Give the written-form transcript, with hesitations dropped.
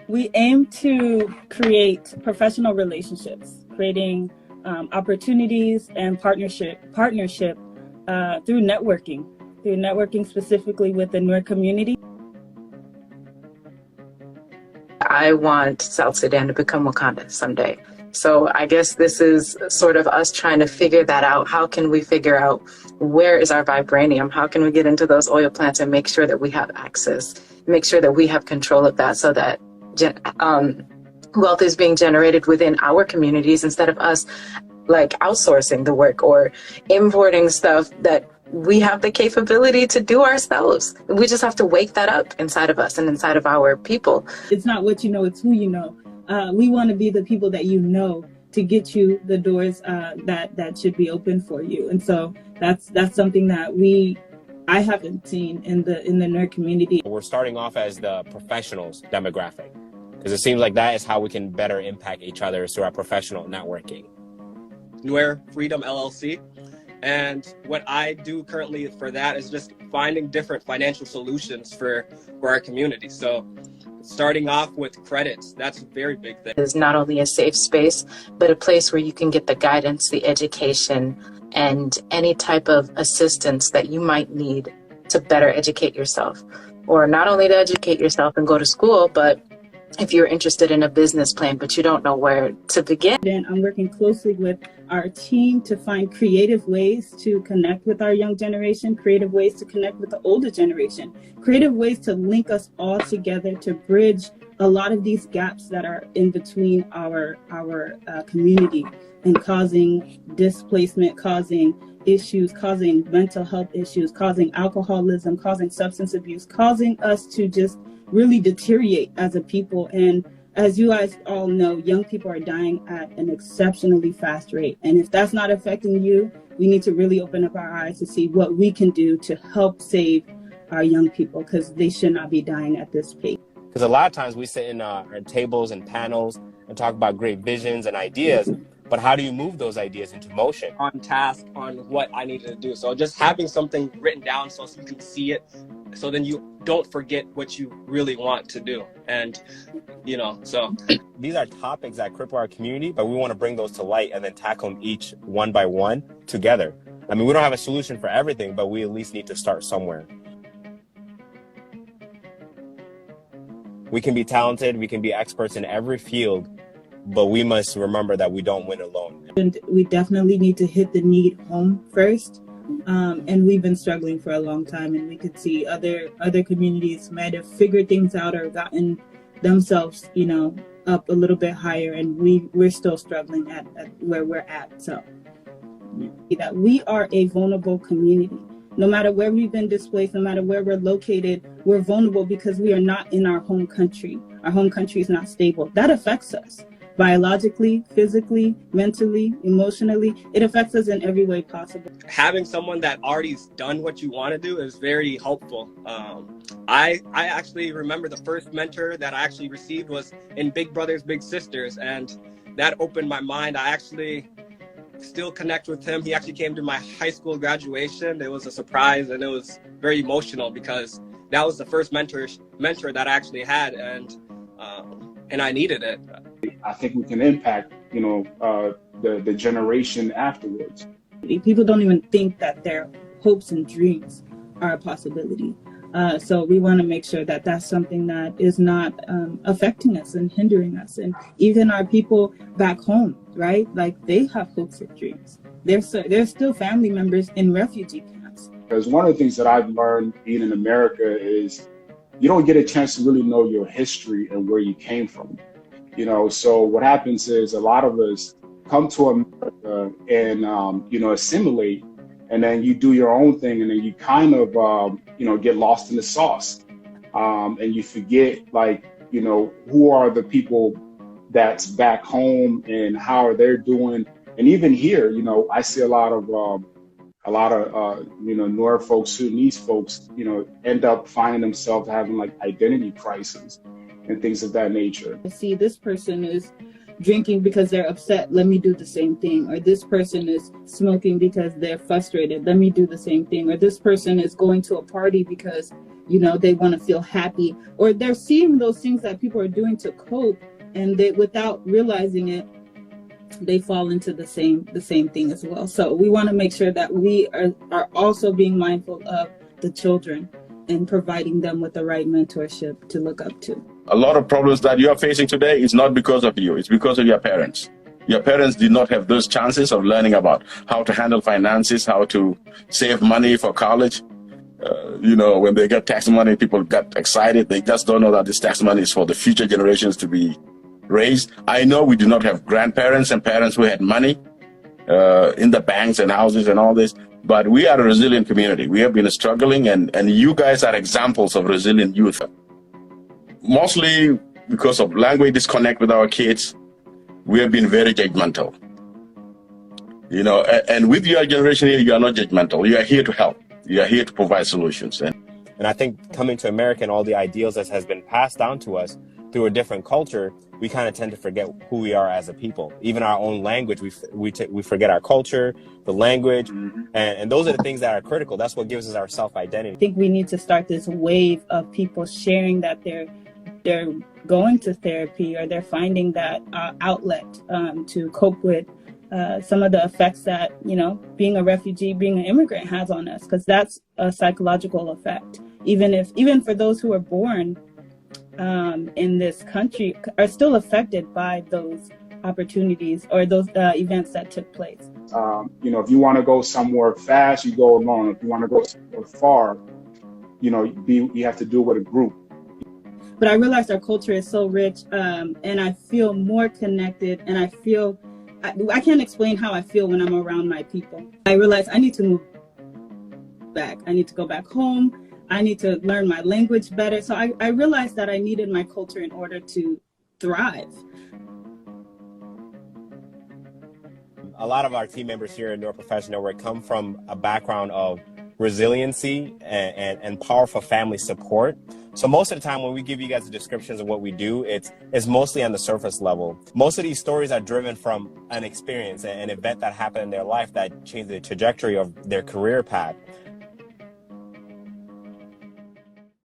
We aim to create professional relationships, creating opportunities and partnership through networking specifically with the Nur community. I want South Sudan to become Wakanda someday. So I guess this is sort of us trying to figure that out. How can we figure out where is our vibranium? How can we get into those oil plants and make sure that we have access, make sure that we have control of that so that wealth is being generated within our communities instead of us like outsourcing the work or importing stuff that we have the capability to do ourselves. We just have to wake that up inside of us and inside of our people. It's not what you know, it's who you know. We want to be the people that you know to get you the doors that should be open for you. And so that's something that I haven't seen in the nerd community. We're starting off as the professionals demographic because it seems like that is how we can better impact each other through our professional networking. Nur Freedom LLC. And what I do currently for that is just finding different financial solutions for our community. So starting off with credits, that's a very big thing. It's not only a safe space, but a place where you can get the guidance, the education, and any type of assistance that you might need to better educate yourself. Or not only to educate yourself and go to school, but if you're interested in a business plan, but you don't know where to begin. And I'm working closely with our team to find creative ways to connect with our young generation, creative ways to connect with the older generation, creative ways to link us all together to bridge a lot of these gaps that are in between our community and causing displacement, causing issues, causing mental health issues, causing alcoholism, causing substance abuse, causing us to just really deteriorate as a people. And as you guys all know, young people are dying at an exceptionally fast rate. And if that's not affecting you, we need to really open up our eyes to see what we can do to help save our young people, because they should not be dying at this pace. Because a lot of times we sit in our tables and panels and talk about great visions and ideas, but how do you move those ideas into motion? On task, on what I needed to do. So just having something written down so you can see it, so then you don't forget what you really want to do. And, so. These are topics that cripple our community, but we want to bring those to light and then tackle them each one by one together. I mean, we don't have a solution for everything, but we at least need to start somewhere. We can be talented, we can be experts in every field, but we must remember that we don't win alone. And we definitely need to hit the need home first. And we've been struggling for a long time, and we could see other communities might have figured things out or gotten themselves, up a little bit higher, and we're still struggling at where we're at. So that we are a vulnerable community. No matter where we've been displaced, no matter where we're located, we're vulnerable because we are not in our home country. Our home country is not stable. That affects us biologically, physically, mentally, emotionally. It affects us in every way possible. Having someone that already's done what you want to do is very helpful. I actually remember the first mentor that I actually received was in Big Brothers Big Sisters, and that opened my mind. I actually still connect with him. He actually came to my high school graduation. It was a surprise, and it was very emotional because that was the first mentor that I actually had, and I needed it. I think we can impact, the generation afterwards. People don't even think that their hopes and dreams are a possibility. So we want to make sure that that's something that is not affecting us and hindering us. And even our people back home, right? Like, they have hopes and dreams. There's still family members in refugee camps. Because one of the things that I've learned being in America is you don't get a chance to really know your history and where you came from. So what happens is a lot of us come to America and, assimilate, and then you do your own thing, and then you kind of, get lost in the sauce. And you forget, who are the people that's back home and how are they doing. And even here, I see a lot of Nur folks, Sudanese folks, end up finding themselves having identity crises and things of that nature. I see this person is drinking because they're upset, let me do the same thing. Or this person is smoking because they're frustrated, let me do the same thing. Or this person is going to a party because You know, they want to feel happy, or they're seeing those things that people are doing to cope, and they, without realizing it, they fall into the same thing as well. So we want to make sure that we are also being mindful of the children and providing them with the right mentorship to look up to. A lot of problems that you are facing today is not because of you, it's because of your parents. Your parents did not have those chances of learning about how to handle finances, how to save money for college. You know, when they get tax money, people get excited. They just don't know that this tax money is for the future generations to be raised. I know we do not have grandparents and parents who had money in the banks and houses and all this, but we are a resilient community. We have been struggling, and you guys are examples of resilient youth. Mostly because of language disconnect with our kids, we have been very judgmental. You know, and with your generation here, you are not judgmental. You are here to help. You are here to provide solutions. And I think coming to America and all the ideals that has been passed down to us through a different culture, we kind of tend to forget who we are as a people. Even our own language, we forget our culture, the language, and those are the things that are critical. That's what gives us our self-identity. I think we need to start this wave of people sharing that they're going to therapy, or they're finding that outlet to cope with some of the effects that, you know, being a refugee, being an immigrant has on us, because that's a psychological effect. Even for those who are born in this country, are still affected by those opportunities or those events that took place. You know, if you want to go somewhere fast, you go alone. If you want to go somewhere far, you know, you have to do it with a group. But I realized our culture is so rich, and I feel more connected, and I can't explain how I feel when I'm around my people. I realized I need to move back. I need to go back home. I need to learn my language better. So I realized that I needed my culture in order to thrive. A lot of our team members here at Neuro Professional Network come from a background of resiliency and powerful family support. So most of the time when we give you guys the descriptions of what we do, it's mostly on the surface level. Most of these stories are driven from an experience, an event that happened in their life that changed the trajectory of their career path.